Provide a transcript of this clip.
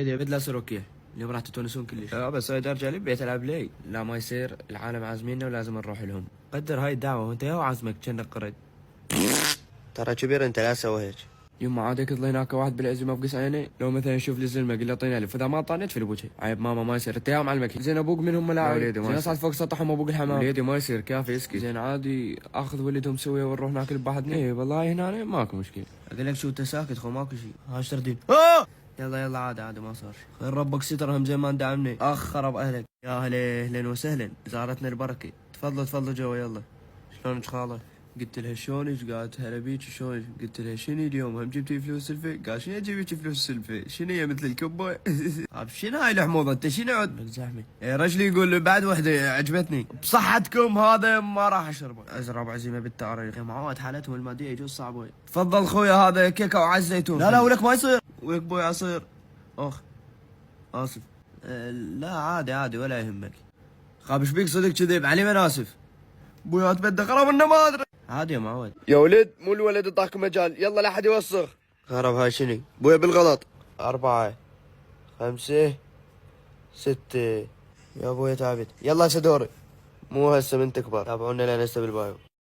يا بدلا سروكيه اليوم راح تتونسون كلش. بس هاي رجالي بيت العب لي. لا ما يصير، العالم عازميننا ولازم نروح لهم. قدر هاي الدعوه وانت يا عازمك كأنك قرد. ترى كبير انت لا تسوي هيك. يما عادك يطلع هناك واحد بالعز ما بقص عيني. لو مثلا يشوف لي زلمه قل له اعطيني الف، اذا ما اعطاني في بوجهي. عيب ماما ما يصير، انت يا معلمك. زين ابوك منهم ملاعب. وليدي ما يصير فوق سطحهم ابوك الحمام. وليدي ما يصير، كافي اسكت. زين عادي اخذ ولدهم سويه ونروح ناكل بحدنا. ايه والله هنا ماكو مشكله. اقول لك شو انت ساكت خو ماكو شيء. هاش ترديد. يلا يلا عادي ما صار. خير ربك سترهم زي ما ندعمني. اخ خرب اهلك. يا هلا اهلا وسهلا، زارتنا البركه. تفضلوا تفضلوا جوا يلا. شلونك خاله؟ قلت لها شلونك؟ قالت هلا بيك شلونك؟ قلت لها شنو اليوم هم جبتي فلوس سلفه؟ قال شنو اجيب لك فلوس سلفه؟ شنو هي مثل الكبه؟ شنو هاي الحموضه انت شنو عود؟ لك زحمه. رجلي يقول بعد وحده عجبتني. بصحتكم هذا ما راح اشربه. ازرب عزيمه بالتاريخ. يا معود حالتهم الماديه يجوز صعبه. تفضل خويا هذا كيكه وعز زيتون. لا ولك ما يصير. ويك بوي عصير. اخ اسف. لا عادي ولا يهمك. خاب ايش بيك صدق كذب علي من اسف. بويا اتبدى خرب انه ما ادري. عادي يا معود. يا ولد مو الولد اعطاك مجال، يلا لا حد يوسخ. خرب هاي شنو؟ بويا بالغلط. 4 5 6. يا ابوي تعبت. يلا هسه دوري. مو هسه من تكبر. تابعونا لين هسه بالبايو.